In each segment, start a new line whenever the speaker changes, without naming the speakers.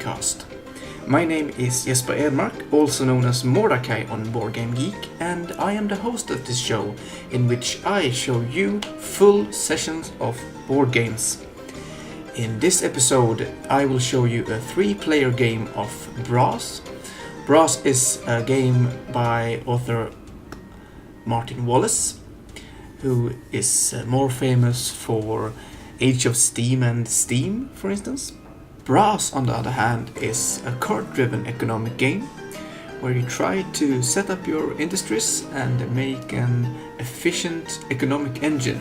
BoardGameCast. My name is Jesper Edmark, also known as Mordachai on BoardGameGeek, and I am the host of this show, in which I show you full sessions of board games. In this episode, I will show you a 3-player game of Brass. Brass is a game by author Martin Wallace, who is more famous for Age of Steam and Steam, for instance. Brass, on the other hand, is a card-driven economic game where you try to set up your industries and make an efficient economic engine.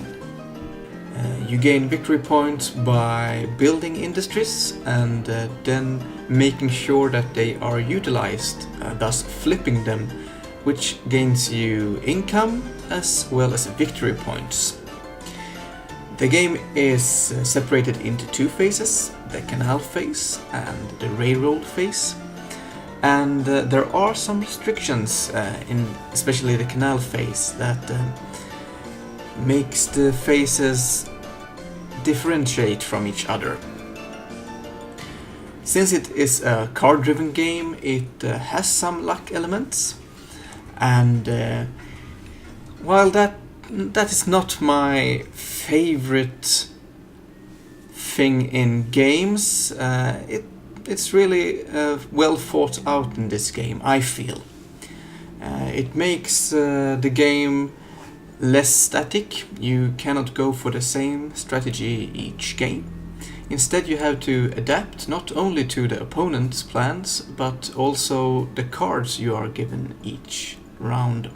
You gain victory points by building industries and then making sure that they are utilized, thus flipping them, which gains you income as well as victory points. The game is separated into 2 phases, the Canal phase and the Railroad phase. And there are some restrictions, in especially the Canal phase, that makes the phases differentiate from each other. Since it is a card-driven game, it has some luck elements, and while that is not my favorite thing in games, it's really well thought out in this game, I feel. It makes the game less static. You cannot go for the same strategy each game. Instead, you have to adapt not only to the opponent's plans, but also the cards you are given each round.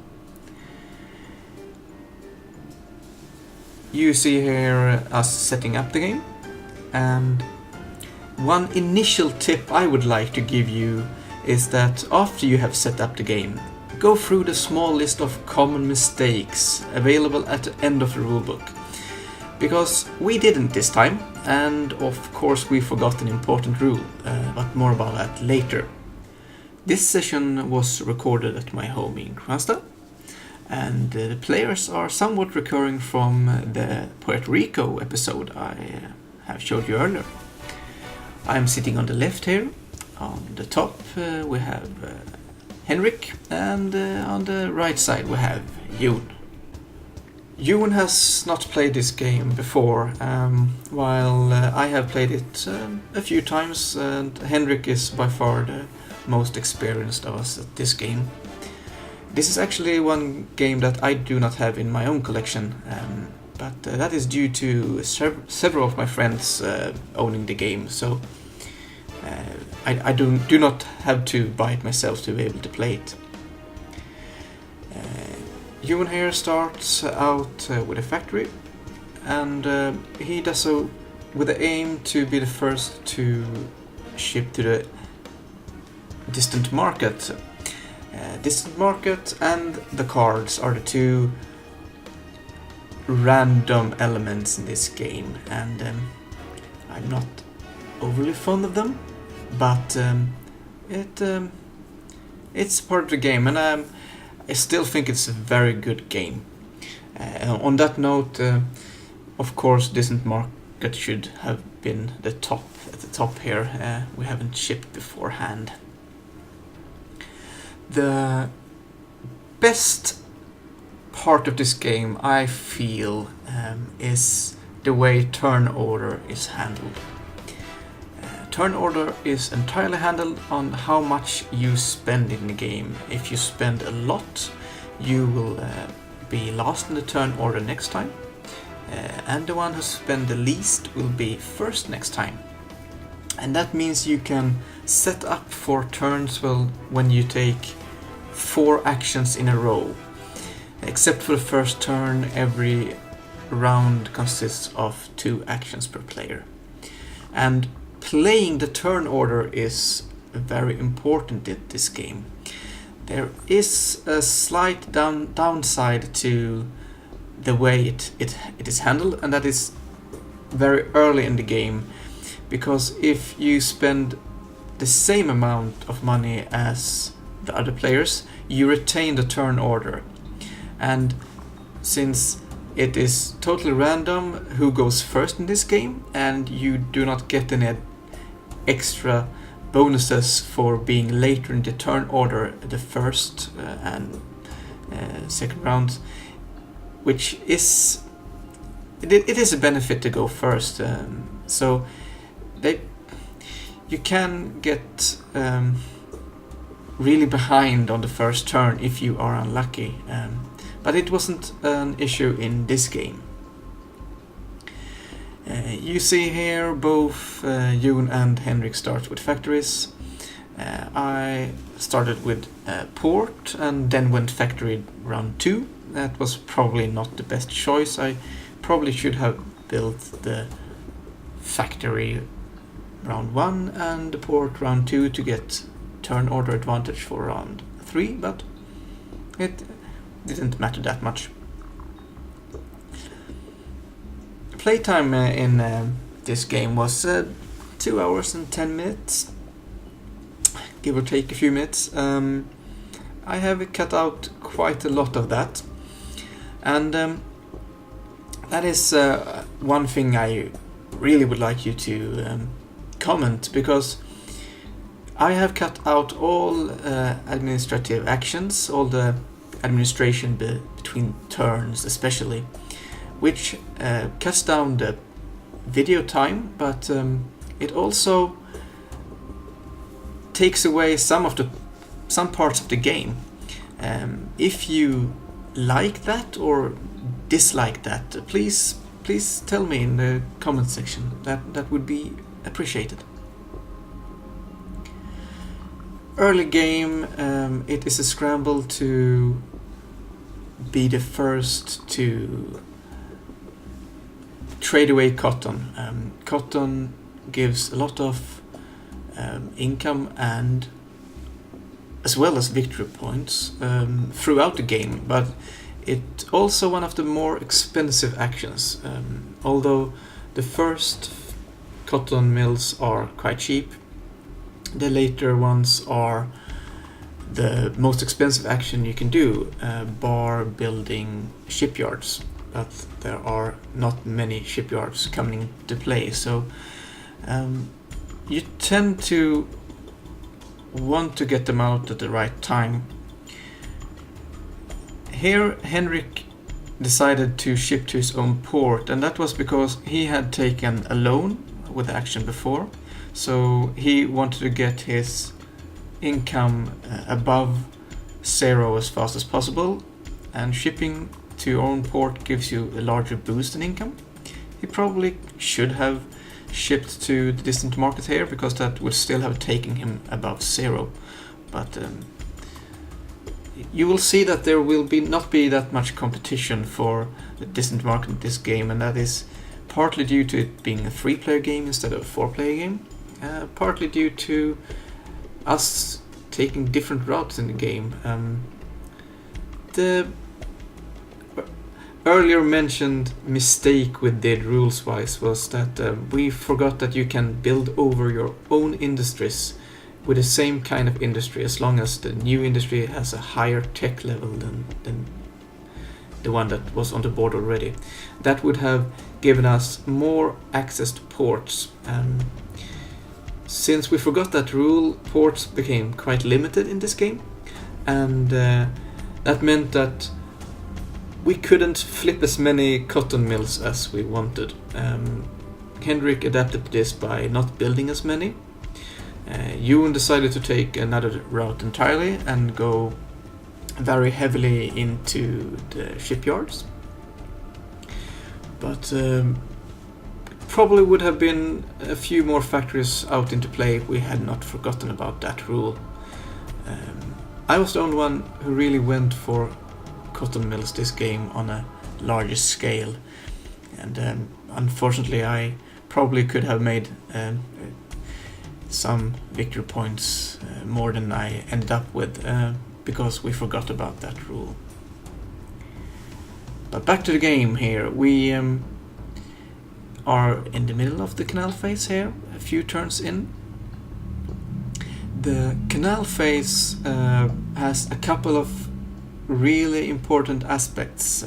You see here us setting up the game, and one initial tip I would like to give you is that after you have set up the game, go through the small list of common mistakes available at the end of the rulebook. Because we didn't this time, and of course we forgot an important rule, but more about that later. This session was recorded at my home in Kristianstad, and the players are somewhat recurring from the Puerto Rico episode I have showed you earlier. I'm sitting on the left here. On the top we have Henrik, and on the right side we have Jon. Jon has not played this game before, while I have played it a few times, and Henrik is by far the most experienced of us at this game. This is actually one game that I do not have in my own collection, but that is due to several of my friends owning the game, so I do not have to buy it myself to be able to play it. Jon here starts out with a factory, and he does so with the aim to be the first to ship to the distant market. Distant market and the cards are the 2 random elements in this game, and I'm not overly fond of them, but it's part of the game, and I still think it's a very good game. On that note, of course, distant market should have been at the top here. We haven't shipped beforehand. The best part of this game, I feel, is the way turn order is handled. Turn order is entirely handled on how much you spend in the game. If you spend a lot, you will be last in the turn order next time, and the one who spent the least will be first next time. And that means you can set up for turns when you take 4 actions in a row. Except for the first turn, every round consists of 2 actions per player. And playing the turn order is very important in this game. There is a slight downside to the way it is handled, and that is very early in the game, because if you spend the same amount of money as the other players, you retain the turn order. And since it is totally random who goes first in this game, and you do not get any extra bonuses for being later in the turn order, the first and second rounds, which is it is a benefit to go first. So you can get really behind on the first turn if you are unlucky, but it wasn't an issue in this game. You see here both Jon and Henrik start with factories. I started with port and then went factory round 2. That was probably not the best choice. I probably should have built the factory round 1 and the port round 2 to get turn order advantage for round 3, but it didn't matter that much. Playtime in this game was 2 hours and 10 minutes, give or take a few minutes. I have cut out quite a lot of that, and that is one thing I really would like you to comment, because I have cut out all administrative actions, all the administration between turns especially, which cuts down the video time, but it also takes away some parts of the game. If you like that or dislike that, please tell me in the comment section. That would be appreciated. Early game, it is a scramble to be the first to trade away cotton. Cotton gives a lot of income and as well as victory points throughout the game, but it's also one of the more expensive actions. Although the first cotton mills are quite cheap, the later ones are the most expensive action you can do, bar building shipyards. But there are not many shipyards coming into play, so you tend to want to get them out at the right time. Here Henrik decided to ship to his own port, and that was because he had taken a loan with the action before, so he wanted to get his income above 0 as fast as possible, and shipping to your own port gives you a larger boost in income. He probably should have shipped to the distant market here, because that would still have taken him above 0, but you will see that there will not be that much competition for the distant market in this game, and that is partly due to it being a 3-player game instead of a 4-player game, partly due to us taking different routes in the game. The earlier mentioned mistake we did rules-wise was that we forgot that you can build over your own industries with the same kind of industry, as long as the new industry has a higher tech level than the one that was on the board already. That would have given us more access to ports. Since we forgot that rule, ports became quite limited in this game, and that meant that we couldn't flip as many cotton mills as we wanted. Henrik adapted this by not building as many. Jon decided to take another route entirely and go very heavily into the shipyards. But probably would have been a few more factories out into play if we had not forgotten about that rule. I was the only one who really went for cotton mills this game on a larger scale, and unfortunately I probably could have made some victory points more than I ended up with, because we forgot about that rule. But back to the game here. We are in the middle of the canal phase here, a few turns in. The canal phase has a couple of really important aspects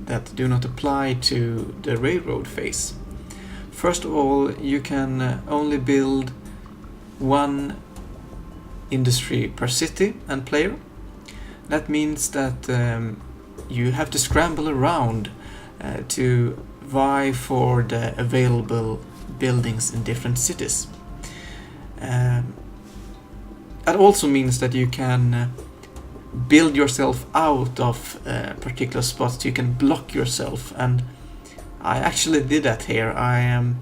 that do not apply to the railroad phase. First of all, you can only build one industry per city and player. That means that you have to scramble around to vie for the available buildings in different cities. That also means that you can build yourself out of particular spots. You can block yourself, and I actually did that here. I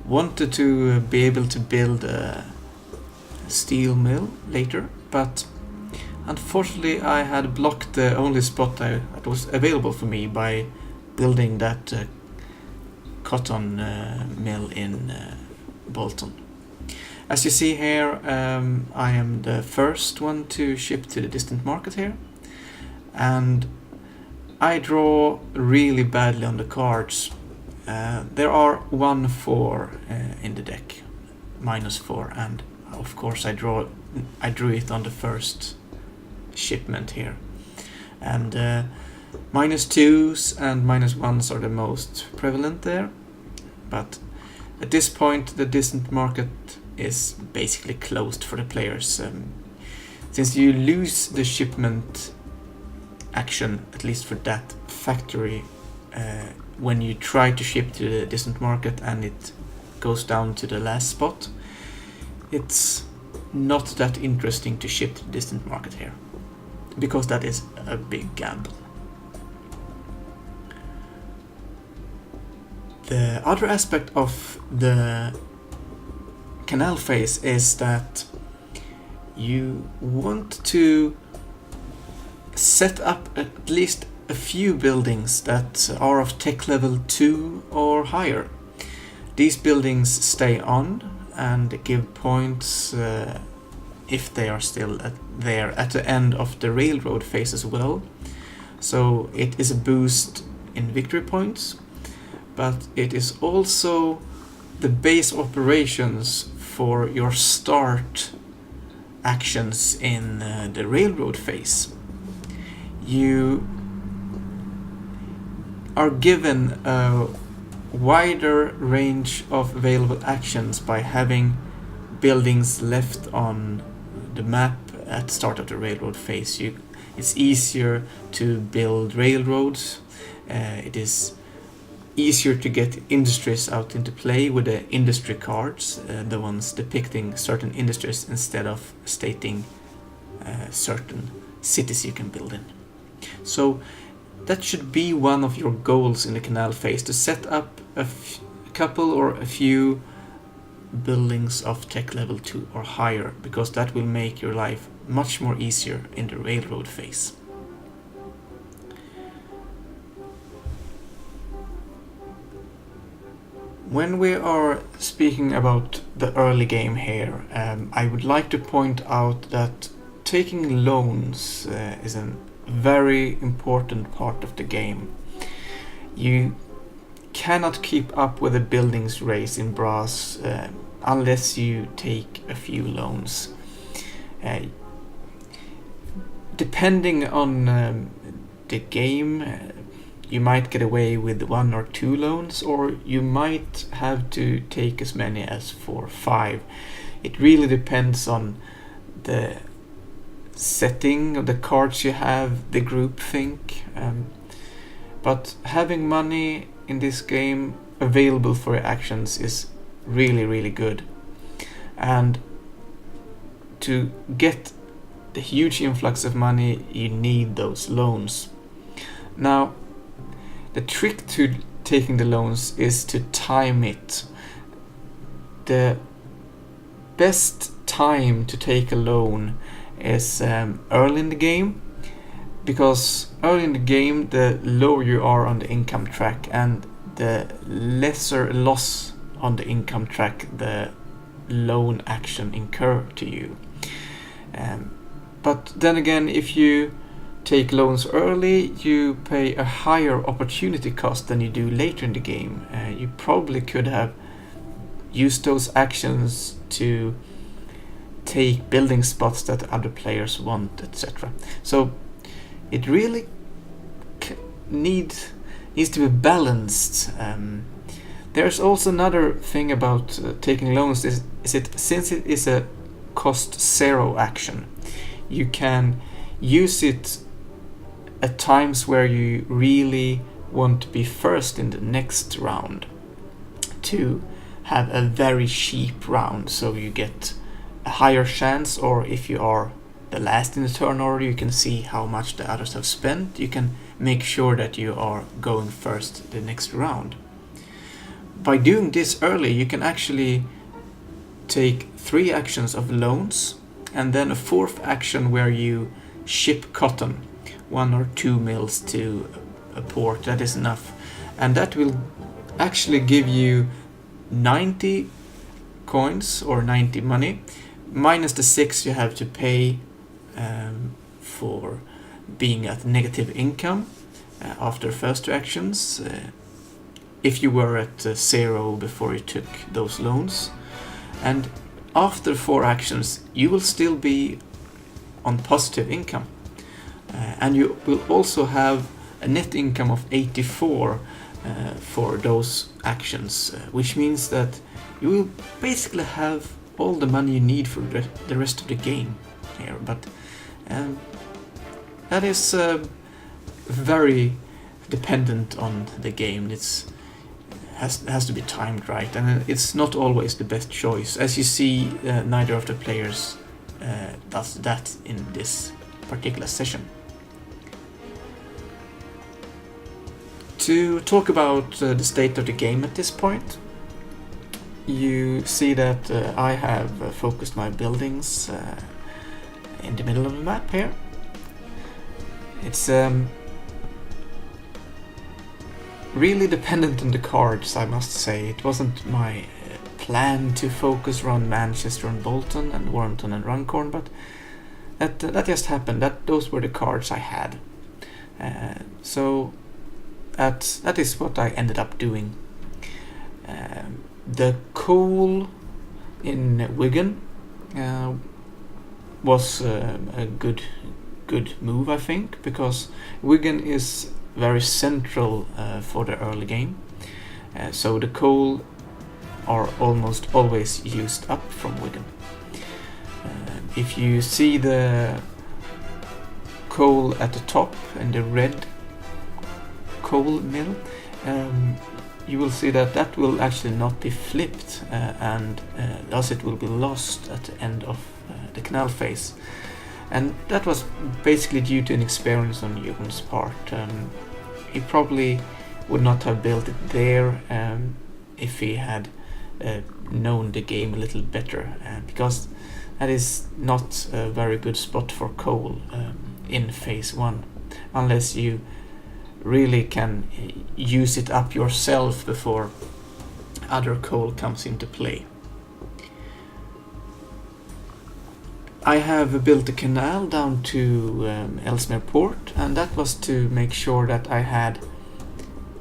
wanted to be able to build a steel mill later, but unfortunately I had blocked the only spot that was available for me by building that cotton mill in Bolton. As you see here, I am the first one to ship to the distant market here, and I draw really badly on the cards. There are 1-4 in the deck, -4, and of course I drew it on the first shipment here, and -2s and -1s are the most prevalent there. But at this point the distant market is basically closed for the players, since you lose the shipment action, at least for that factory, when you try to ship to the distant market and it goes down to the last spot. It's not that interesting to ship to the distant market here, because that is a big gamble. The other aspect of the Canal phase is that you want to set up at least a few buildings that are of tech level 2 or higher. These buildings stay on and give points if they are still there at the end of the railroad phase as well. So it is a boost in victory points, but it is also the base operations for your start actions in the railroad phase. You are given a wider range of available actions by having buildings left on the map at the start of the railroad phase. It's easier to build railroads. It is easier to get industries out into play with the industry cards, the ones depicting certain industries instead of stating certain cities you can build in. So that should be one of your goals in the Canal phase, to set up a couple or a few buildings of tech level 2 or higher, because that will make your life much more easier in the railroad phase. When we are speaking about the early game here, I would like to point out that taking loans is a very important part of the game. You cannot keep up with the buildings race in brass unless you take a few loans. Depending on the game, you might get away with 1 or 2 loans, or you might have to take as many as 4 or 5. It really depends on the setting of the cards you have, the group think. But having money in this game available for your actions is really, really good. And to get the huge influx of money, you need those loans. Now, the trick to taking the loans is to time it. The best time to take a loan is early in the game, because early in the game the lower you are on the income track and the lesser loss on the income track the loan action incur to you. But then again, if you take loans early, you pay a higher opportunity cost than you do later in the game. You probably could have used those actions to take building spots that other players want, etc. So it really needs to be balanced. There's also another thing about taking loans is it, since it is a cost 0 action. You can use it at times where you really want to be first in the next round to have a very cheap round, so you get a higher chance, or if you are the last in the turn order, you can see how much the others have spent. You can make sure that you are going first the next round. By doing this early, you can actually take 3 actions of loans and then a 4th action where you ship cotton, 1 or 2 mills to a port. That is enough, and that will actually give you 90 coins or 90 money minus the 6 you have to pay for being at negative income after first 2 actions, if you were at 0 before you took those loans. And after 4 actions you will still be on positive income, and you will also have a net income of 84 for those actions, which means that you will basically have all the money you need for the rest of the game here. But that is very dependent on the game. It has to be timed right, and it's not always the best choice. As you see, neither of the players does that in this particular session. To talk about the state of the game at this point, you see that I have focused my buildings in the middle of the map here. It's really dependent on the cards, I must say. It wasn't my plan to focus around Manchester and Bolton and Warrington and Runcorn, but that just happened. Those were the cards I had. So that is what I ended up doing. The coal in Wigan was a good move, I think, because Wigan is very central for the early game. So the coal are almost always used up from Wigan. If you see the coal at the top in the red coal mill, you will see that will actually not be flipped, and thus it will be lost at the end of the canal phase. And that was basically due to inexperience on Jorn's part. He probably would not have built it there if he had known the game a little better, because that is not a very good spot for coal in phase 1, unless you really can use it up yourself before other coal comes into play. I have built a canal down to Ellesmere Port, and that was to make sure that I had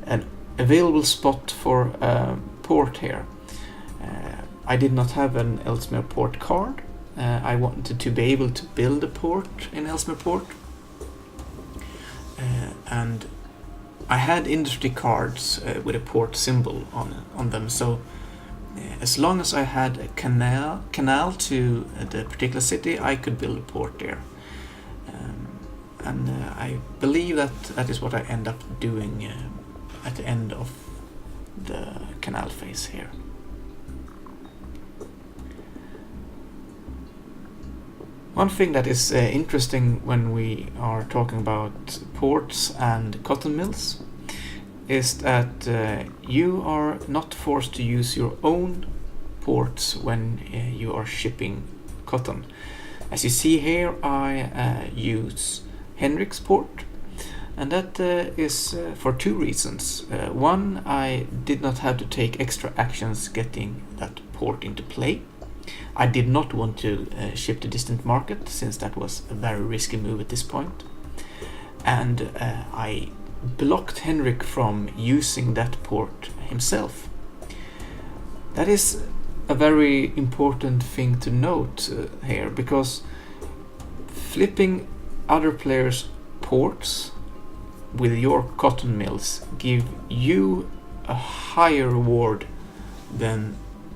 an available spot for a port here. I did not have an Ellesmere Port card. I wanted to be able to build a port in Ellesmere Port, and I had industry cards with a port symbol on them, so as long as I had a canal to the particular city, I could build a port there. And I believe that is what I end up doing at the end of the canal phase here. One thing that is interesting when we are talking about ports and cotton mills is that you are not forced to use your own ports when you are shipping cotton. As you see here, I use Henrik's port, and that is for 2 reasons. One, I did not have to take extra actions getting that port into play. I did not want to ship to distant market, since that was a very risky move at this point. And I blocked Henrik from using that port himself. That is a very important thing to note here, because flipping other players' ports with your cotton mills give you a higher reward than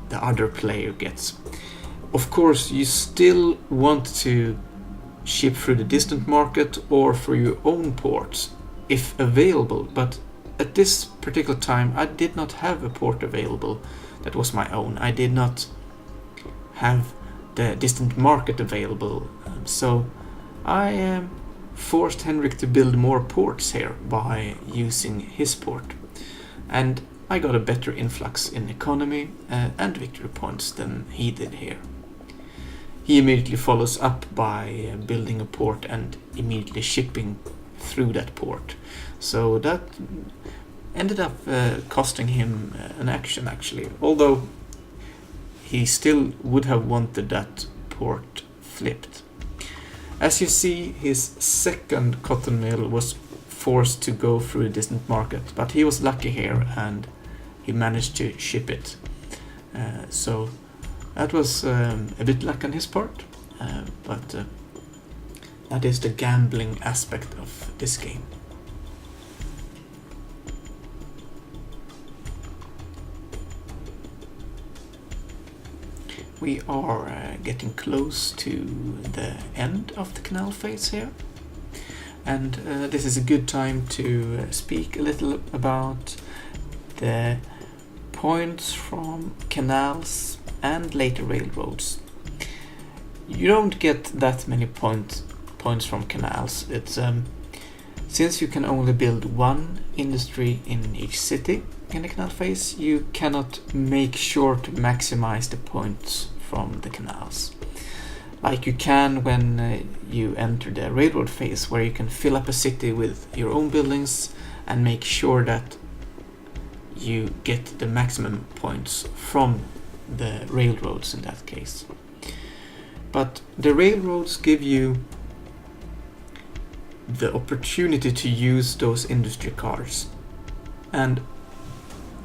the other player gets. Of course, you still want to ship through the distant market or through your own ports, if available, but at this particular time I did not have a port available that was my own. I did not have the distant market available, so I forced Henrik to build more ports here by using his port, and I got a better influx in economy and victory points than he did here. He immediately follows up by building a port and immediately shipping through that port. So that ended up costing him an action, actually, although he still would have wanted that port flipped. As you see, his second cotton mill was forced to go through a distant market, but he was lucky here and he managed to ship it. So that was a bit luck on his part, but that is the gambling aspect of this game. We are getting close to the end of the canal phase here, and this is a good time to speak a little about the points from canals and later railroads. You don't get that many points from canals. It's since you can only build one industry in each city in the canal phase, you cannot make sure to maximize the points from the canals like you can when you enter the railroad phase, where you can fill up a city with your own buildings and make sure that you get the maximum points from the railroads in that case. But the railroads give you the opportunity to use those industry cards, and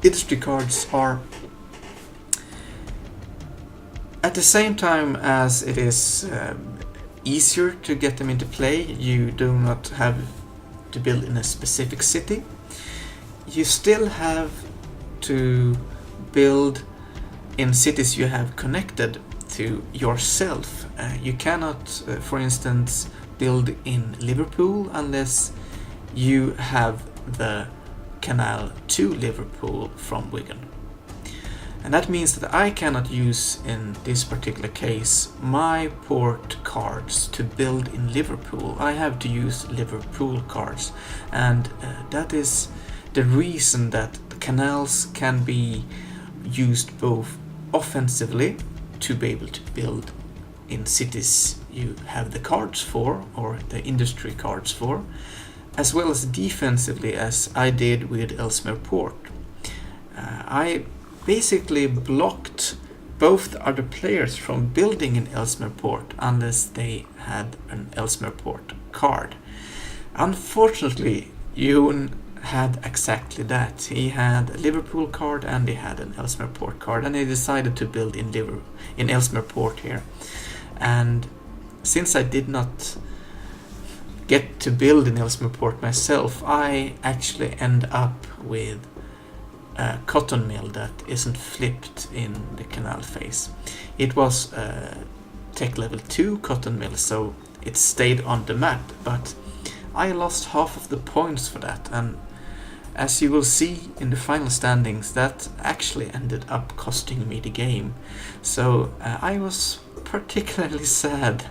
industry cards are, at the same time as it is easier to get them into play, you do not have to build in a specific city. You still have to build in cities you have connected to yourself. You cannot, for instance, build in Liverpool unless you have the canal to Liverpool from Wigan. And that means that I cannot use, in this particular case, my port cards to build in Liverpool. I have to use Liverpool cards, and that is the reason that the canals can be used both offensively to be able to build in cities you have the cards for, or the industry cards for, as well as defensively, as I did with Ellesmere Port. I basically blocked both other players from building in Ellesmere Port unless they had an Ellesmere Port card. Unfortunately, Ewan had exactly that. He had a Liverpool card and he had an Ellesmere Port card, and he decided to build in Ellesmere Port here. And since I did not get to build in Ellesmere Port myself, I actually end up with a cotton mill that isn't flipped in the canal phase. It was a tech level 2 cotton mill, so it stayed on the map, but I lost half of the points for that, and as you will see in the final standings, that actually ended up costing me the game. So I was particularly sad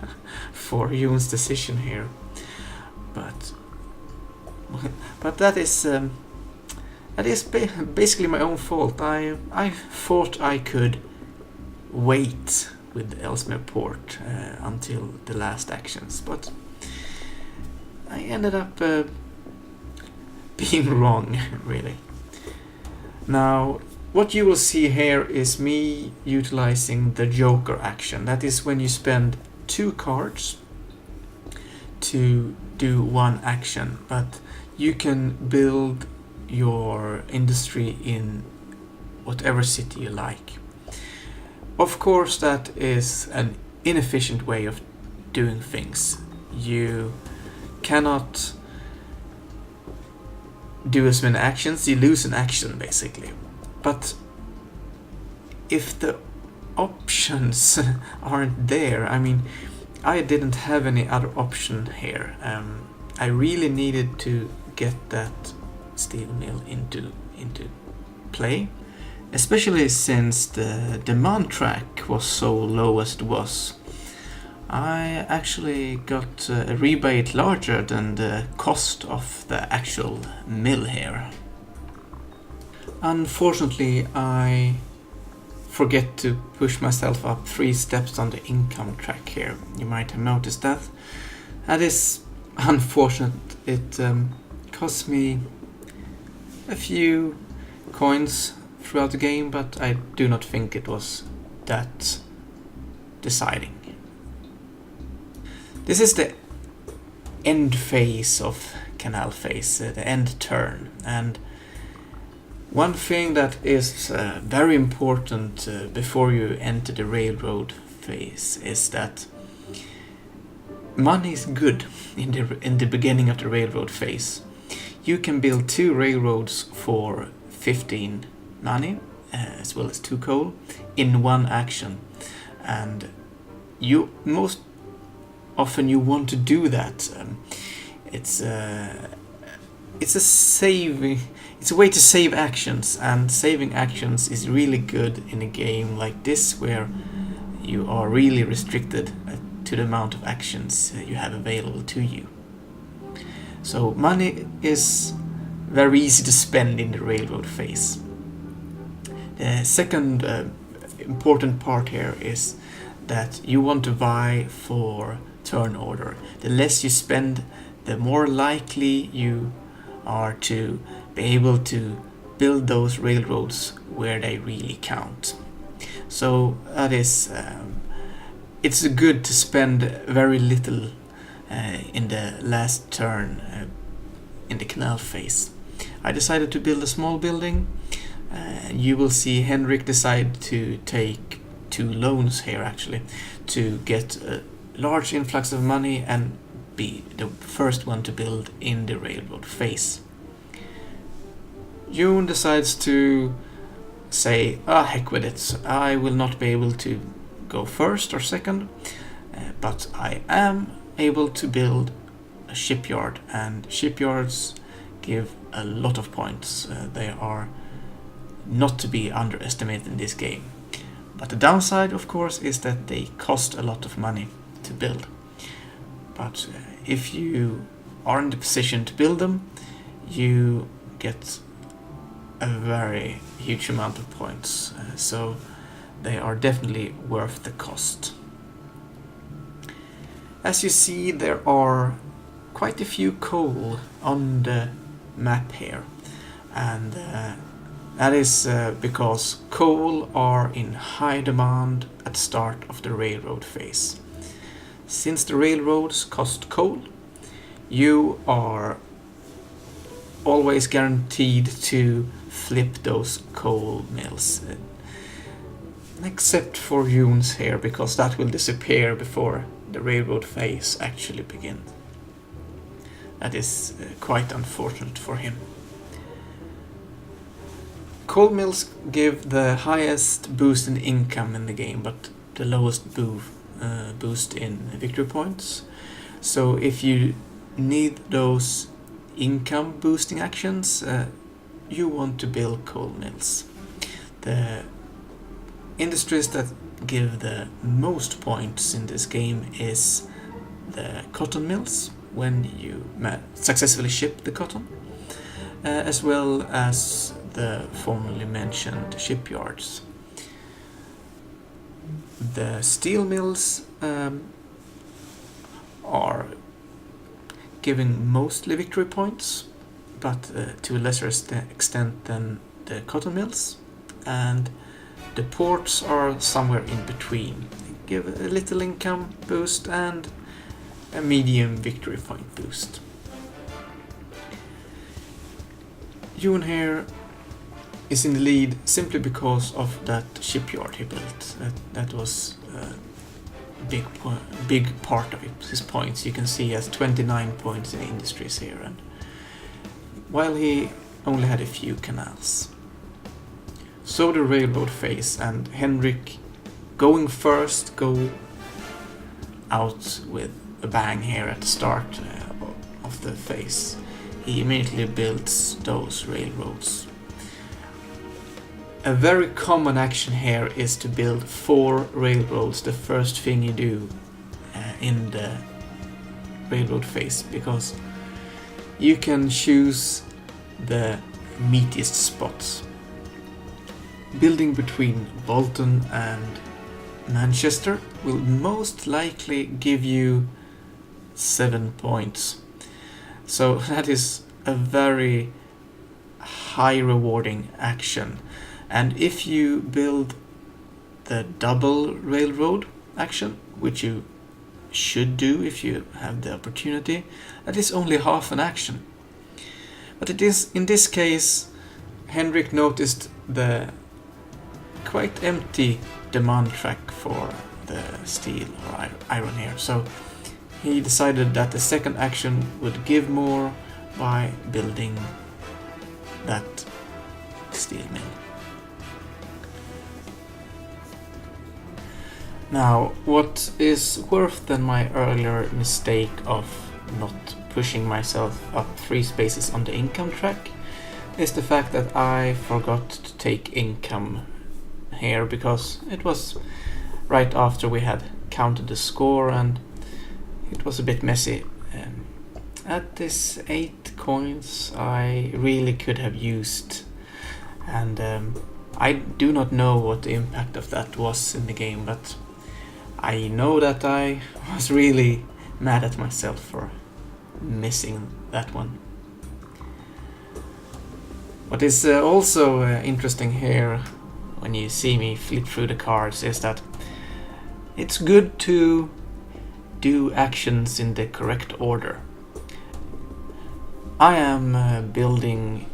for Ewan's decision here, but that is basically my own fault. I thought I could wait with Ellesmere Port until the last actions, but I ended up being wrong, really. Now, what you will see here is me utilizing the Joker action. That is when you spend 2 cards to do one action, but you can build your industry in whatever city you like. Of course, that is an inefficient way of doing things. You cannot do as many actions, you lose an action basically. But if the options aren't there. I mean, I didn't have any other option here. I really needed to get that steel mill into play, especially since the demand track was so low as it was. I actually got a rebate larger than the cost of the actual mill here. Unfortunately, I forget to push myself up 3 steps on the income track here. You might have noticed that. That is unfortunate. It cost me a few coins throughout the game, but I do not think it was that deciding. This is the end phase of Canal phase, the end turn, and one thing that is very important before you enter the railroad phase is that money is good in the beginning of the railroad phase. You can build 2 railroads for 15 money as well as 2 coal in one action, and you most often you want to do that. It's a way to save actions, and saving actions is really good in a game like this where you are really restricted to the amount of actions you have available to you. So money is very easy to spend in the railroad phase. The second important part here is that you want to vie for turn order. The less you spend, the more likely you are to be able to build those railroads where they really count. So that is, it's good to spend very little in the last turn in the canal phase. I decided to build a small building. You will see Henrik decide to take 2 loans here actually to get a large influx of money and be the first one to build in the railroad phase. Jon decides to say, heck with it, I will not be able to go first or second, but I am able to build a shipyard, and shipyards give a lot of points. They are not to be underestimated in this game. But the downside, of course, is that they cost a lot of money to build. But if you are in the position to build them, you get a very huge amount of points. So they are definitely worth the cost. As you see, there are quite a few coal on the map here, and that is because coal are in high demand at the start of the railroad phase. Since the railroads cost coal, you are always guaranteed to flip those coal mills. Except for Jon's here, because that will disappear before the railroad phase actually begins. That is quite unfortunate for him. Coal mills give the highest boost in income in the game, but the lowest boost in victory points. So if you need those income boosting actions, you want to build coal mills. The industries that give the most points in this game is the cotton mills, when you successfully ship the cotton, as well as the formerly mentioned shipyards. The steel mills are giving mostly victory points, but to a lesser extent than the cotton mills, and the ports are somewhere in between. They give a little income boost and a medium victory point boost. Jon here is in the lead simply because of that shipyard he built. That was a big part of his points. You can see he has 29 points in industries here, and while he only had a few canals. So the railroad phase, and Henrik going first, go out with a bang here at the start of the phase. He immediately builds those railroads. A very common action here is to build 4 railroads the first thing you do in the railroad phase, because you can choose the meatiest spots. Building between Bolton and Manchester will most likely give you 7 points. So that is a very high rewarding action. And if you build the double railroad action, which you should do if you have the opportunity, that is only half an action. But it is, in this case, Henrik noticed the quite empty demand track for the steel or iron here, so he decided that the second action would give more by building that steel mill. Now, what is worse than my earlier mistake of not pushing myself up 3 spaces on the income track is the fact that I forgot to take income here, because it was right after we had counted the score and it was a bit messy. At this 8 coins I really could have used, and I do not know what the impact of that was in the game, but I know that I was really mad at myself for missing that one. What is also interesting here when you see me flip through the cards is that it's good to do actions in the correct order. I am building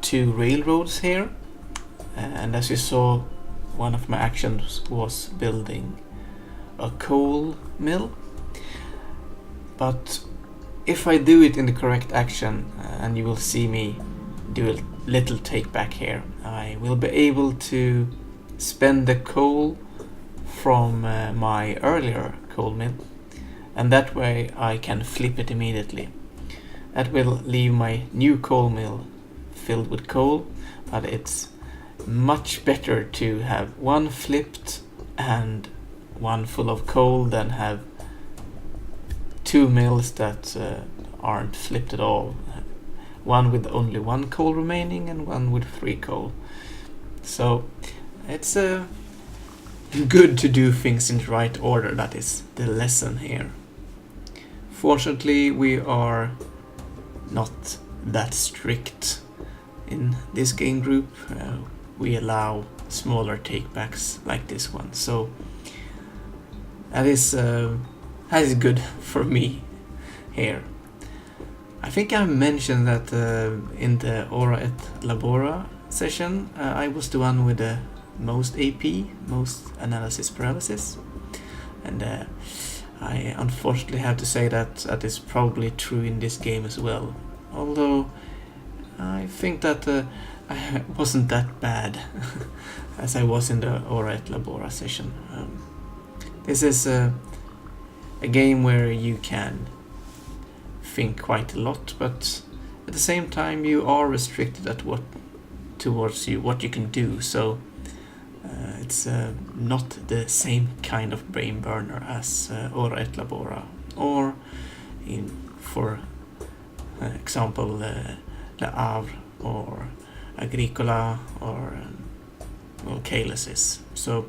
2 railroads here, and as you saw, one of my actions was building a coal mill. But if I do it in the correct action, and you will see me do a little take back here, I will be able to spend the coal from my earlier coal mill, and that way I can flip it immediately. That will leave my new coal mill filled with coal, but it's much better to have one flipped and one full of coal than have 2 mills that aren't flipped at all. One with only 1 coal remaining and one with 3 coal. So it's good to do things in the right order. That is the lesson here. Fortunately, we are not that strict in this game group. We allow smaller takebacks like this one, so that is good for me here. I think I mentioned that in the Ora et Labora session, I was the one with the most AP, most analysis paralysis, and I unfortunately have to say that that is probably true in this game as well. Although I think that I wasn't that bad as I was in the Ora et Labora session. This is a game where you can think quite a lot, but at the same time you are restricted at what you can do. So it's not the same kind of brain burner as Ora et Labora, or for example Le Havre or Agricola or Calysis. So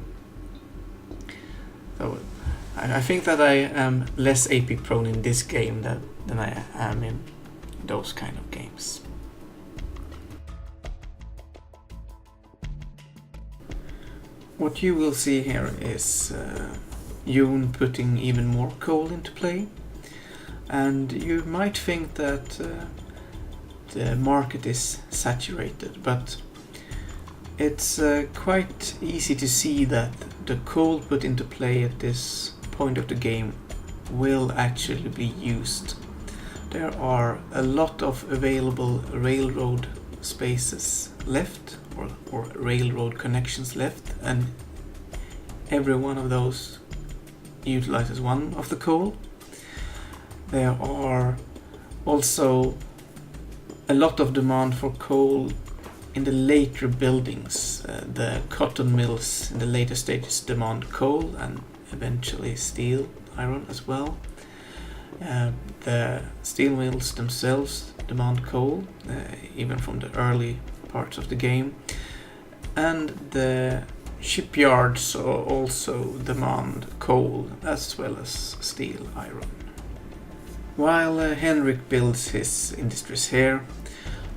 I think that I am less AP prone in this game than I am in those kind of games. What you will see here is Jon putting even more coal into play, and you might think that the market is saturated, but it's quite easy to see that the coal put into play at this point of the game will actually be used. There are a lot of available railroad spaces left, or railroad connections left, and every one of those utilizes one of the coal. There are also a lot of demand for coal in the later buildings. The cotton mills in the later stages demand coal and eventually steel, iron as well. The steel mills themselves demand coal, even from the early parts of the game. And the shipyards also demand coal as well as steel, iron. While Henrik builds his industries here,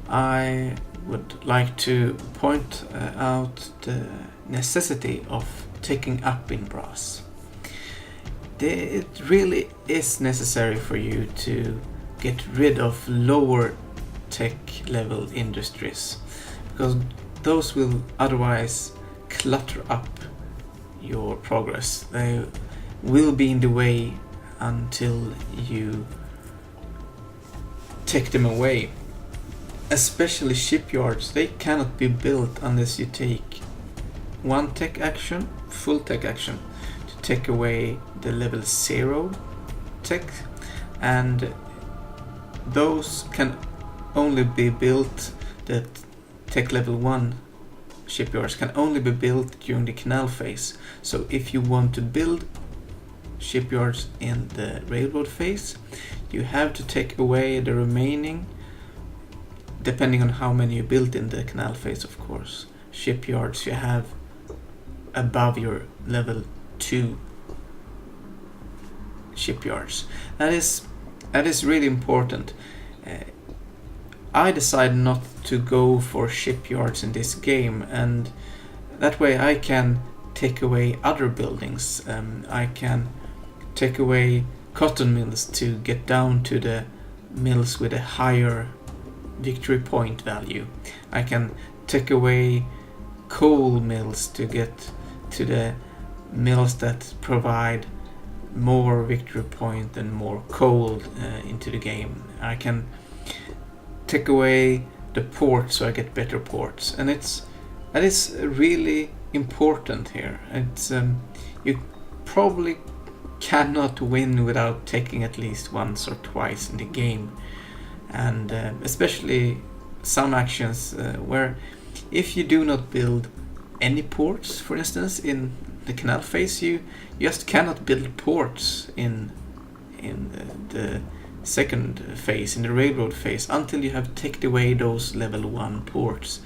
I would like to point out the necessity of taking up in brass. It really is necessary for you to get rid of lower tech level industries, because those will otherwise clutter up your progress. They will be in the way until you take them away. Especially shipyards, they cannot be built unless you take one tech action, full tech action, to take away the level 0 tech, and those can only be built, that tech level 1 shipyards can only be built during the canal phase. So if you want to build shipyards in the railroad phase, you have to take away the remaining, depending on how many you built in the canal phase, of course, shipyards you have above your level 2 shipyards. That is really important. I decided not to go for shipyards in this game, and that way I can take away other buildings. I can take away cotton mills to get down to the mills with a higher victory point value. I can take away coal mills to get to the mills that provide more victory point and more coal into the game. I can take away the ports so I get better ports, and that is really important here. It's you probably cannot win without taking at least once or twice in the game, and especially some actions where if you do not build any ports, for instance in the canal phase, you just cannot build ports in the second phase, in the railroad phase, until you have taken away those level 1 ports.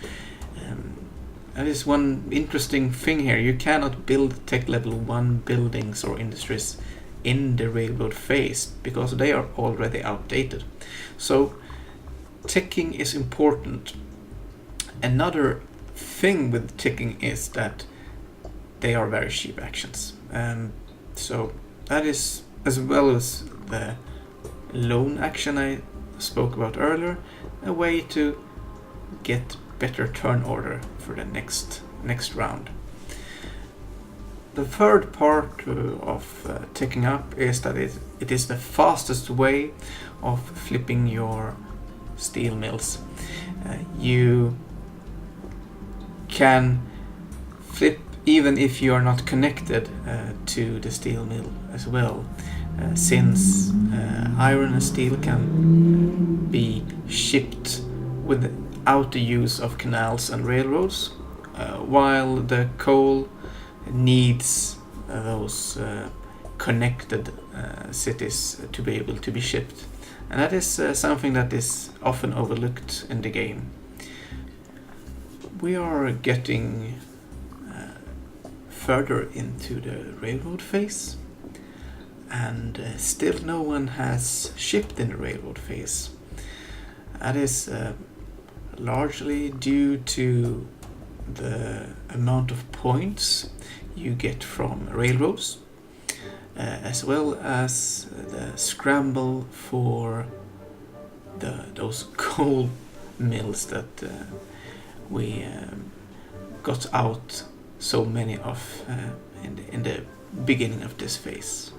That is one interesting thing here. You cannot build tech level 1 buildings or industries in the railroad phase because they are already outdated. So teching is important. Another thing with teching is that they are very cheap actions. So that is, as well as the loan action I spoke about earlier, a way to get better turn order for the next round. The third part of taking up is that it is the fastest way of flipping your steel mills. You can flip even if you are not connected to the steel mill as well, since iron and steel can be shipped without the use of canals and railroads, while the coal needs those connected cities to be able to be shipped. And that is something that is often overlooked in the game. We are getting further into the railroad phase, and still no one has shipped in the railroad phase. That is largely due to the amount of points you get from railroads, as well as the scramble for those coal mills that we got out so many of in the beginning of this phase.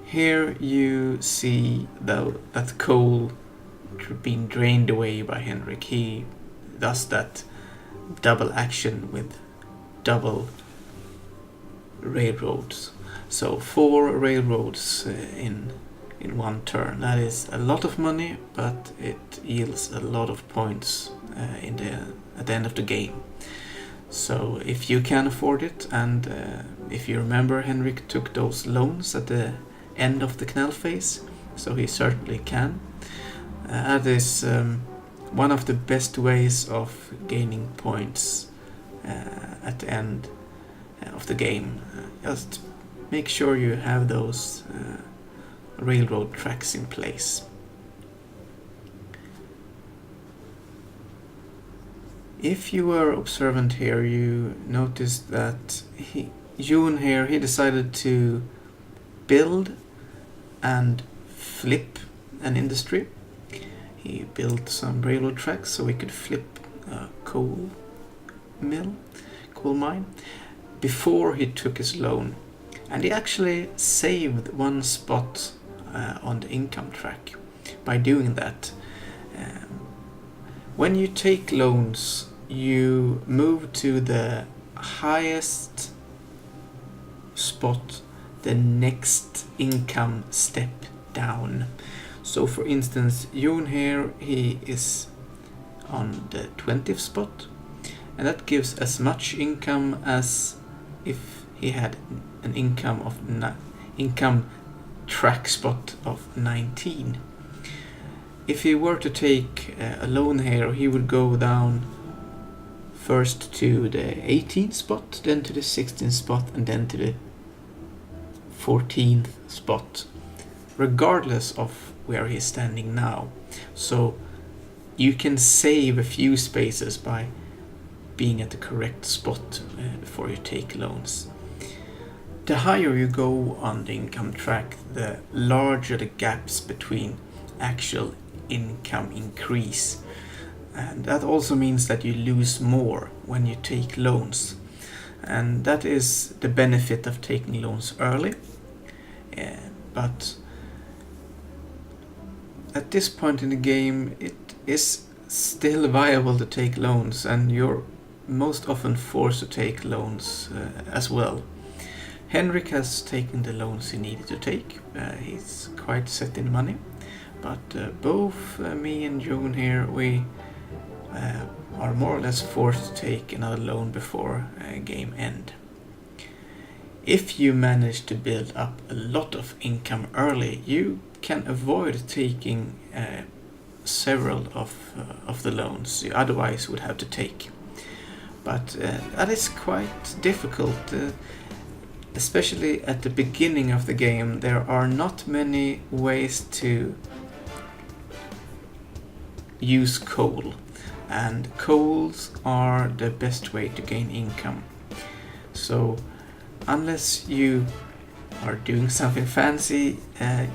Here you see that coal being drained away by Henrik. He does that double action with double railroads. So 4 railroads in one turn. That is a lot of money, but it yields a lot of points at the end of the game. So if you can afford it, and if you remember, Henrik took those loans at the end of the Canal phase, so he certainly can. That is one of the best ways of gaining points at the end of the game. Just make sure you have those railroad tracks in place. If you were observant here, you noticed that June here, he decided to build and flip an industry. He built some railroad tracks so we could flip a coal mine, before he took his loan. And he actually saved one spot on the income track by doing that. When you take loans, you move to the highest spot the next income step down. So for instance, Jon here, he is on the 20th spot, and that gives as much income as if he had an income track spot of 19. If he were to take a loan here, he would go down first to the 18th spot, then to the 16th spot, and then to the 14th spot, regardless of where he's standing now. So you can save a few spaces by being at the correct spot before you take loans. The higher you go on the income track, the larger the gaps between actual income increase. And that also means that you lose more when you take loans. And that is the benefit of taking loans early. But at this point in the game, it is still viable to take loans, and you're most often forced to take loans as well. Henrik has taken the loans he needed to take. He's quite set in money. But both me and Jon here, we are more or less forced to take another loan before game end. If you manage to build up a lot of income early, you can avoid taking several of the loans you otherwise would have to take. But that is quite difficult, especially at the beginning of the game. There are not many ways to use coal, and coals are the best way to gain income. So unless you are doing something fancy,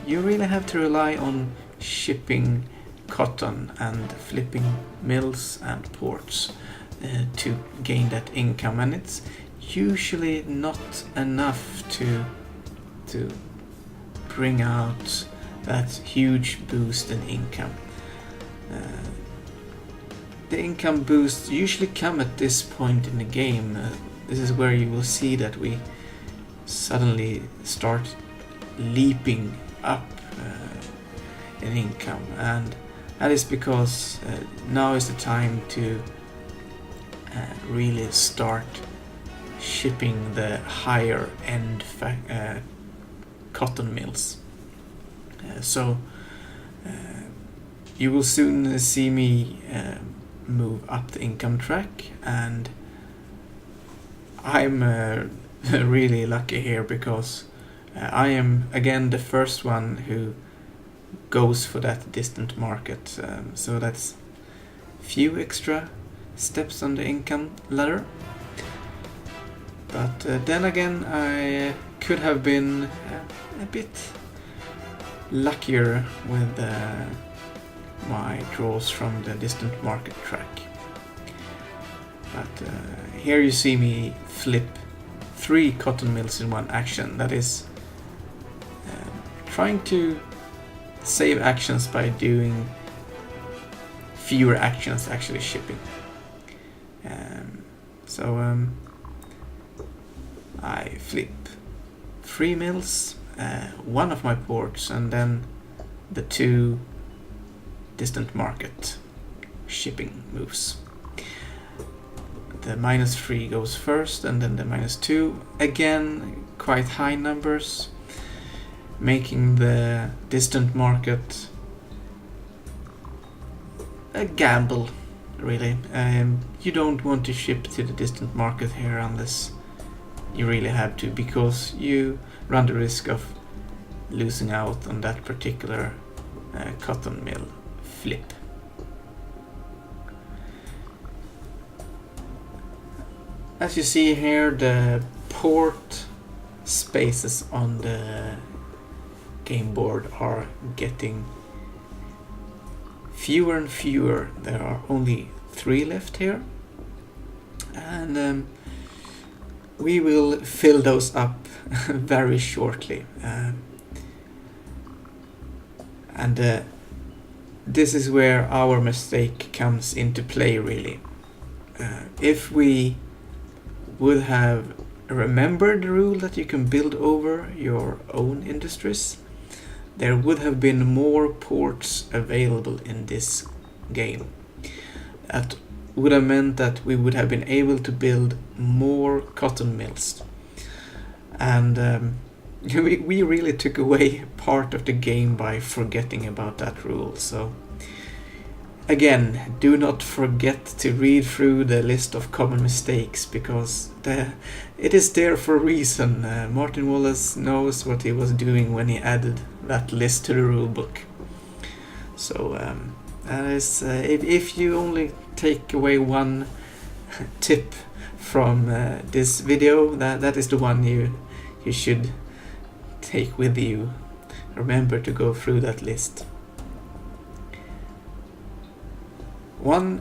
you really have to rely on shipping cotton and flipping mills and ports to gain that income, and it's usually not enough to bring out that huge boost in income. The income boosts usually come at this point in the game. This is where you will see that we suddenly start leaping up in income, and that is because now is the time to really start shipping the higher end cotton mills. So you will soon see me move up the income track, and I'm really lucky here because I am again the first one who goes for that distant market. So that's few extra steps on the income ladder. But then again, I could have been a bit luckier with my draws from the distant market track. But here you see me flip 3 cotton mills in one action. That is trying to save actions by doing fewer actions actually shipping. So I flip 3 mills, one of my ports, and then the 2 distant market shipping moves. The -3 goes first, and then the -2. Again, quite high numbers, making the distant market a gamble, really. You don't want to ship to the distant market here unless you really have to, because you run the risk of losing out on that particular cotton mill flip. As you see here, the port spaces on the game board are getting fewer and fewer. There are only 3 left here, and we will fill those up very shortly. This is where our mistake comes into play, really. If we would have remembered the rule that you can build over your own industries, there would have been more ports available in this game. That would have meant that we would have been able to build more cotton mills. And we really took away part of the game by forgetting about that rule. So again, do not forget to read through the list of common mistakes, because it is there for a reason. Martin Wallace knows what he was doing when he added that list to the rulebook. So that is, if you only take away one tip from this video, that is the one you should take with you. Remember to go through that list. One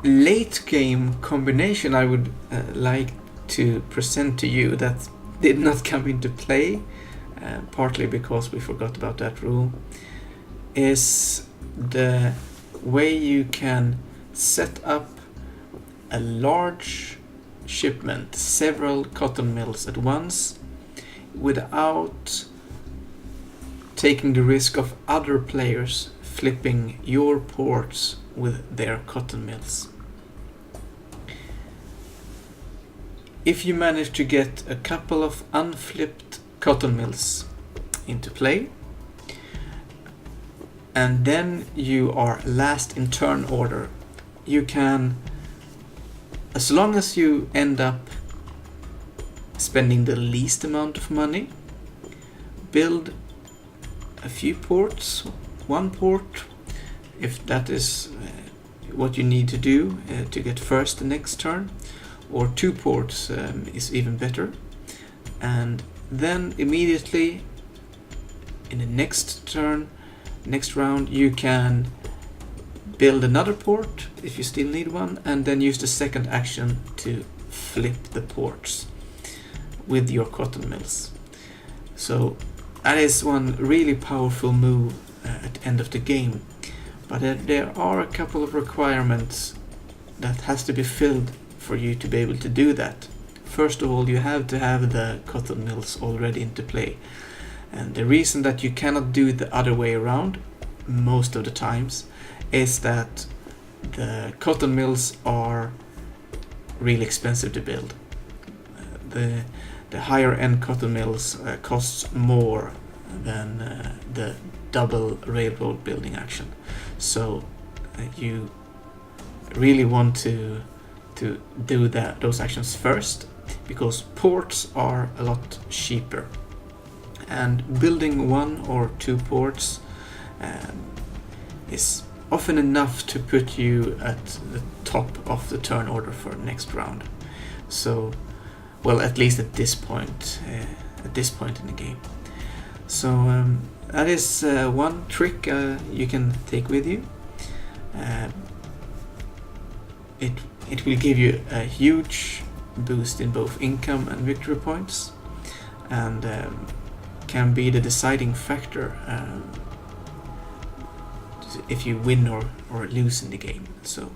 late game combination I would like to present to you that did not come into play, partly because we forgot about that rule, is the way you can set up a large shipment, several cotton mills at once, without taking the risk of other players flipping your ports with their cotton mills. If you manage to get a couple of unflipped cotton mills into play, and then you are last in turn order, you can, as long as you end up spending the least amount of money, build a few ports, 1 port, if that is what you need to do to get first the next turn, or 2 ports is even better. And then immediately in the next turn, next round, you can build another port if you still need one, and then use the second action to flip the ports with your cotton mills. So that is one really powerful move at the end of the game. But there are a couple of requirements that has to be filled for you to be able to do that. First of all, you have to have the cotton mills already into play. And the reason that you cannot do it the other way around most of the times is that the cotton mills are really expensive to build. The higher end cotton mills costs more than the double railroad building action. So you really want to do those actions first, because ports are a lot cheaper, and building 1 or 2 ports is often enough to put you at the top of the turn order for next round. So, well, at least at this point in the game. So that is one trick you can take with you. It will give you a huge boost in both income and victory points, and can be the deciding factor if you win or lose in the game. So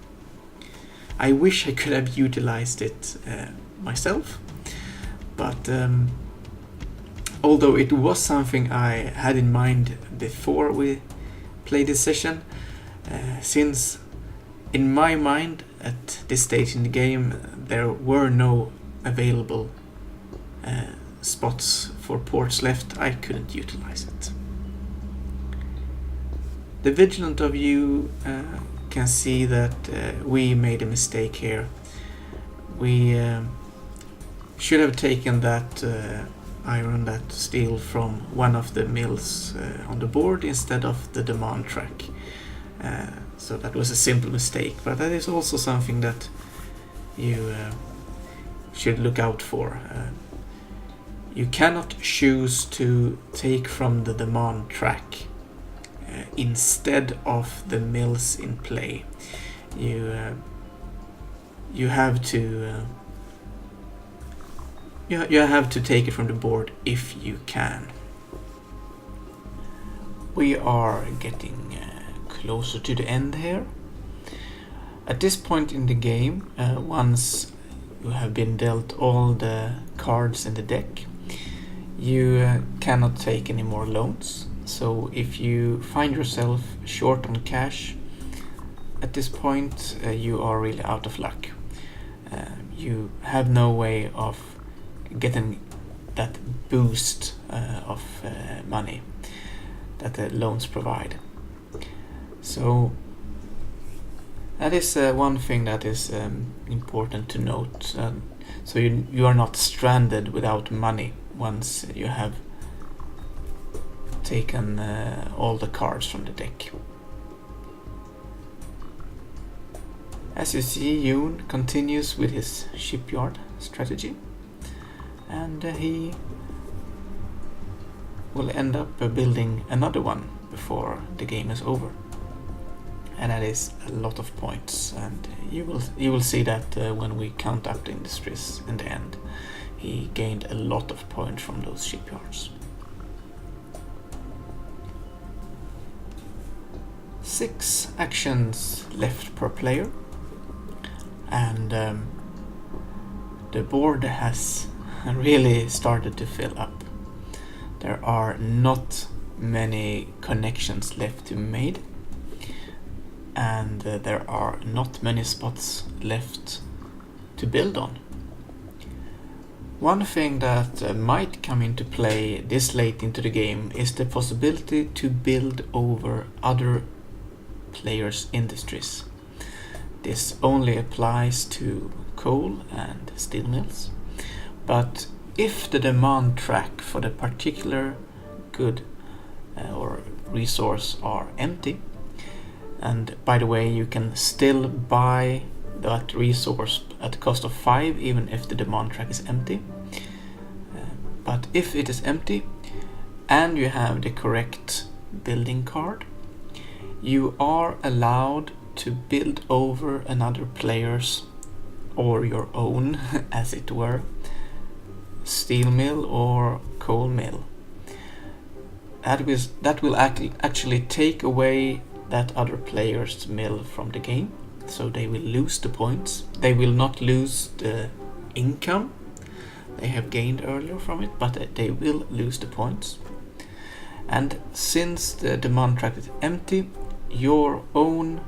I wish I could have utilized it myself, but although it was something I had in mind before we played this session, since in my mind at this stage in the game there were no available spots for ports left, I couldn't utilize it. The vigilant of you can see that we made a mistake here. We should have taken that iron, that steel, from one of the mills on the board instead of the demand track. So that was a simple mistake, but that is also something that you should look out for. You cannot choose to take from the demand track instead of the mills in play. You have to you have to take it from the board if you can. We are getting closer to the end here. At this point in the game, once you have been dealt all the cards in the deck, you cannot take any more loans. So if you find yourself short on cash at this point, you are really out of luck. You have no way of getting that boost of money that the loans provide. So that is one thing that is important to note. So you are not stranded without money once you have taken all the cards from the deck. As you see, Yoon continues with his shipyard strategy, and he will end up building another one before the game is over, and that is a lot of points. And you will see that when we count up the industries in the end, he gained a lot of points from those shipyards. 6 actions left per player, and the board has really started to fill up. There are not many connections left to be made, and there are not many spots left to build on. One thing that might come into play this late into the game is the possibility to build over other players' industries. This only applies to coal and steel mills, but if the demand track for the particular good or resource are empty, and by the way, you can still buy that resource at the cost of 5 even if the demand track is empty, but if it is empty and you have the correct building card, you are allowed to build over another player's, or your own as it were, steel mill or coal mill. That will actually take away that other player's mill from the game, so they will lose the points. They will not lose the income they have gained earlier from it, but they will lose the points. And since the demand track is empty, your own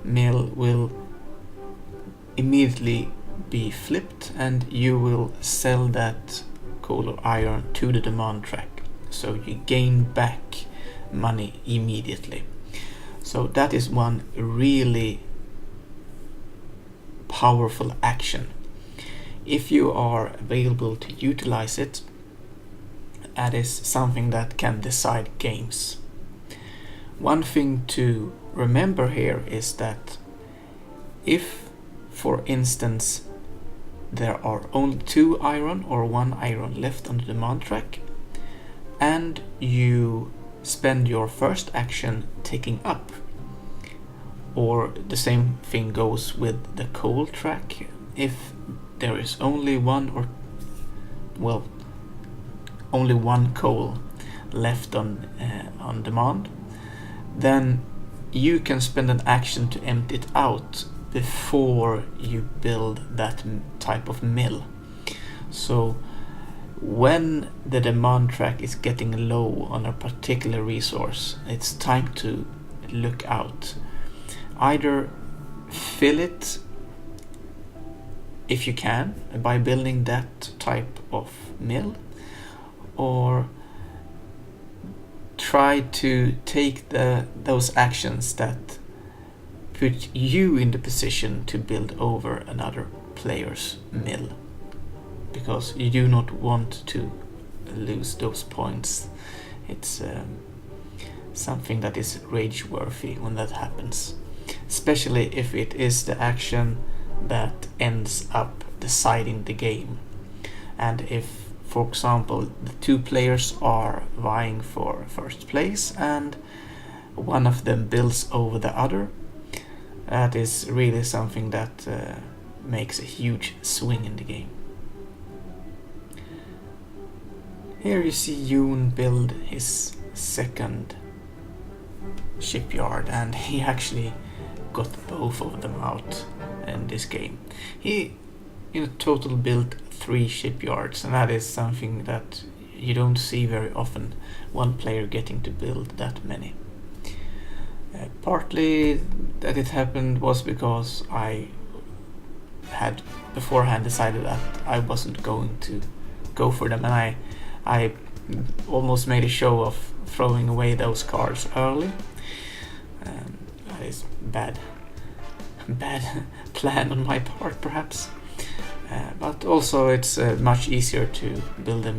mill will immediately be flipped, and you will sell that coal or iron to the demand track, so you gain back money immediately. So that is one really powerful action. If you are available to utilize it, that is something that can decide games. One thing to remember here is that if, for instance, there are only 2 iron or 1 iron left on the demand track, and you spend your first action taking up, or the same thing goes with the coal track, if there is only only one coal left on demand, then you can spend an action to empty it out before you build that type of mill. So when the demand track is getting low on a particular resource, it's time to look out. Either fill it if you can by building that type of mill, or try to take those actions that put you in the position to build over another player's mill, because you do not want to lose those points. It's something that is rage worthy when that happens, especially if it is the action that ends up deciding the game. And if, for example, the two players are vying for first place and one of them builds over the other, that is really something that makes a huge swing in the game. Here you see Yoon build his second shipyard, and he actually got both of them out in this game. He in total built 3 shipyards, and that is something that you don't see very often, one player getting to build that many. Partly that it happened was because I had beforehand decided that I wasn't going to go for them, and I almost made a show of throwing away those cards early. That is bad plan on my part, perhaps. But also it's much easier to build them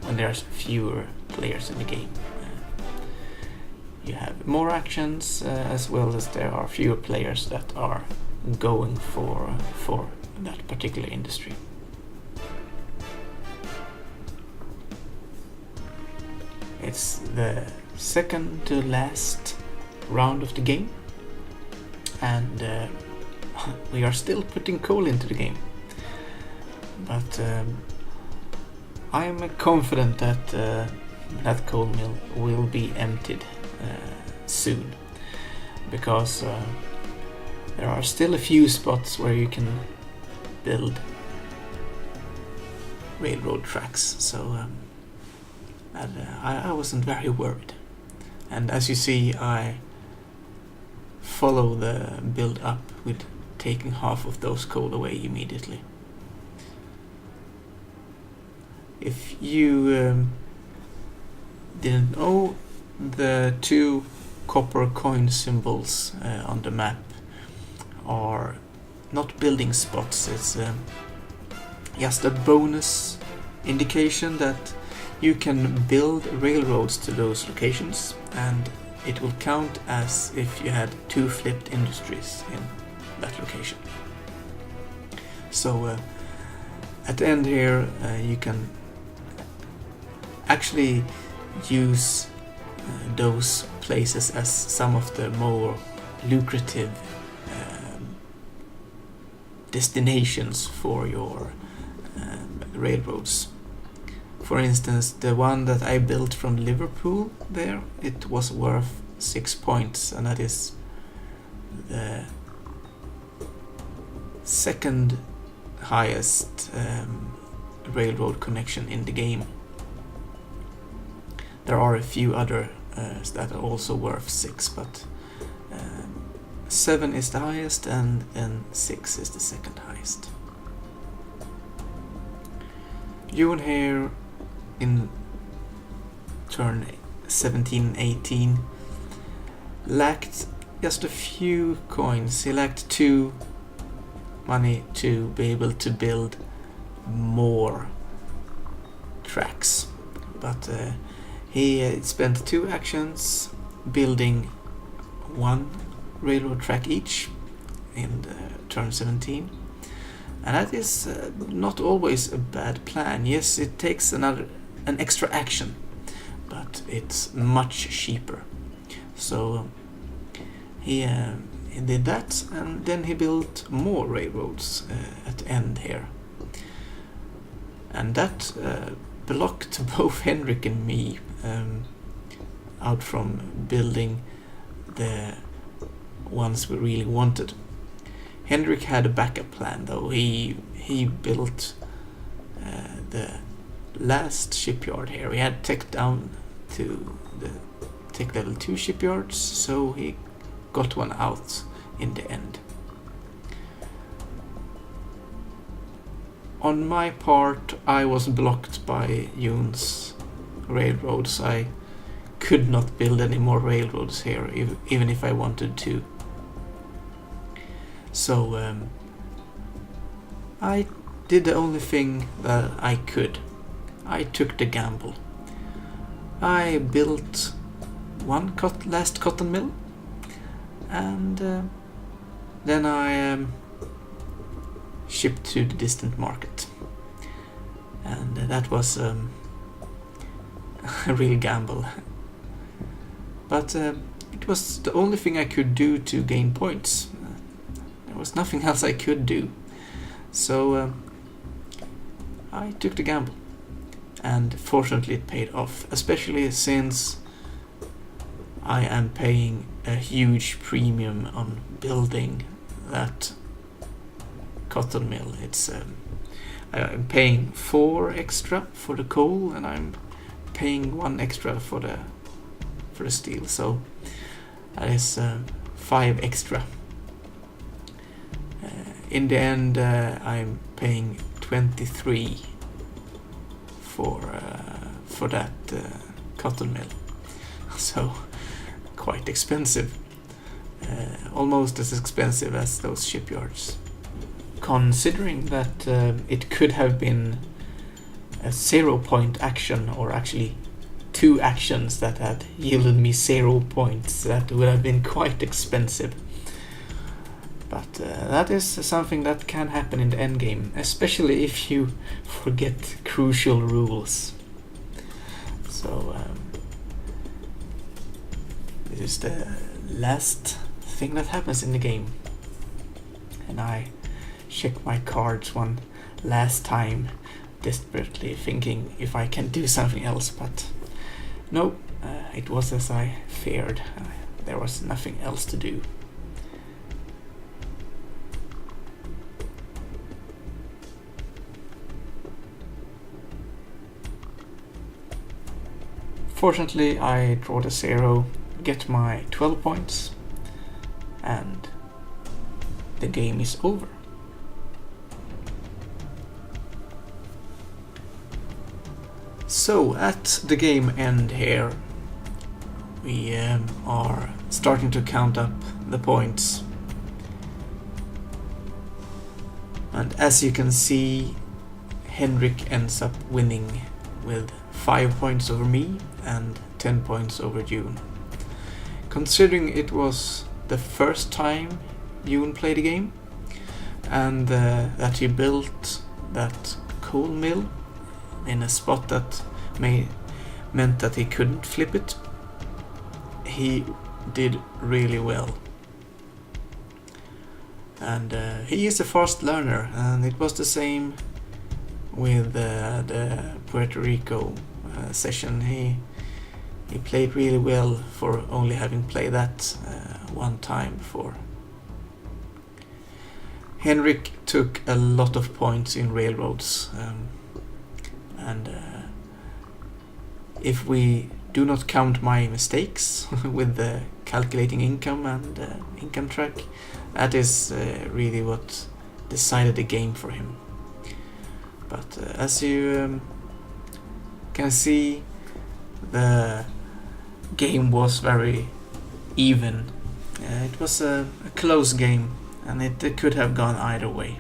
when there's fewer players in the game. You have more actions, as well as there are fewer players that are going for that particular industry. It's the second to last round of the game, and we are still putting coal into the game. But I am confident that that coal mill will be emptied soon, because there are still a few spots where you can build railroad tracks, so I wasn't very worried. And as you see, I follow the build up with taking half of those coal away immediately. If you didn't know, the 2 copper coin symbols on the map are not building spots. It's just a bonus indication that you can build railroads to those locations, and it will count as if you had 2 flipped industries in that location. So at the end here, you can actually use those places as some of the more lucrative destinations for your railroads. For instance, the one that I built from Liverpool there, it was worth 6 points, and that is the second highest railroad connection in the game. There are a few other that are also worth 6, but 7 is the highest, and 6 is the second highest. You and here in turn 17-18 lacked just a few coins. He lacked 2 money to be able to build more tracks, but he spent 2 actions building 1 railroad track each in turn 17, and that is not always a bad plan. Yes, it takes an extra action, but it's much cheaper. So he did that, and then he built more railroads at the end here, and that blocked both Henrik and me out from building the ones we really wanted. Henrik had a backup plan though. He built the last shipyard here. We had tech down to the tech level 2 shipyards, so he got one out in the end. On my part, I was blocked by Yoon's railroads. I could not build any more railroads here, even if I wanted to. So I did the only thing that I could. I took the gamble. I built one last cotton mill, and then I shipped to the distant market. And that was a real gamble. But it was the only thing I could do to gain points. There was nothing else I could do. So I took the gamble. And fortunately it paid off, especially since I am paying a huge premium on building that cotton mill. I'm paying 4 extra for the coal, and I'm paying 1 extra for the steel, so that is 5 extra. In the end, I'm paying 23 for that cotton mill, so quite expensive, almost as expensive as those shipyards. Considering that it could have been a 0-point action, or actually 2 actions that had yielded me 0 points, that would have been quite expensive. But that is something that can happen in the endgame, especially if you forget crucial rules. So this is the last thing that happens in the game, and I check my cards one last time, desperately thinking if I can do something else, but no, it was as I feared. There was nothing else to do. Fortunately, I draw the 0, get my 12 points, and the game is over. So at the game end here, we are starting to count up the points, and as you can see, Henrik ends up winning with 5 points over me and 10 points over Yoon. Considering it was the first time Yoon played a game, and that he built that coal mill in a spot that meant that he couldn't flip it, he did really well. And he is a fast learner, and it was the same with the Puerto Rico session. He played really well for only having played that one time before. Henrik took a lot of points in railroads, and if we do not count my mistakes with the calculating income and income track, that is really what decided the game for him. But as you can see, the game was very even. It was a close game, and it could have gone either way.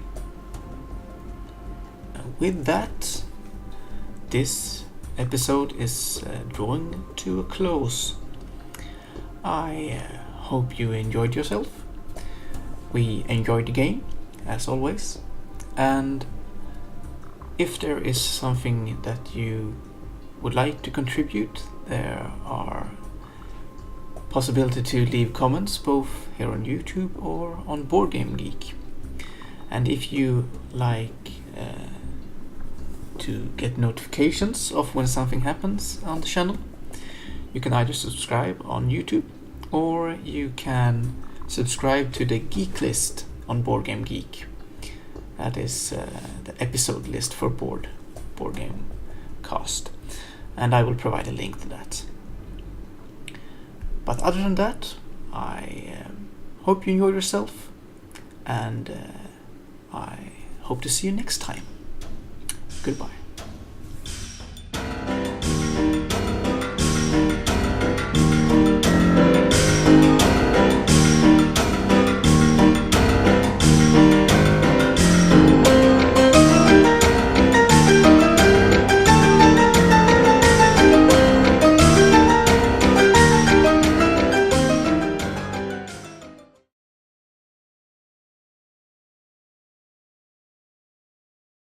With that, this episode is drawing to a close. I hope you enjoyed yourself. We enjoyed the game, as always, and if there is something that you would like to contribute, there are possibility to leave comments both here on YouTube or on BoardGameGeek. And if you like to get notifications of when something happens on the channel, you can either subscribe on YouTube, or you can subscribe to the geek list on BoardGameGeek. That is the episode list for BoardGameCast. BoardGameCast, and I will provide a link to that. But other than that, I hope you enjoy yourself, and I hope to see you next time. Goodbye.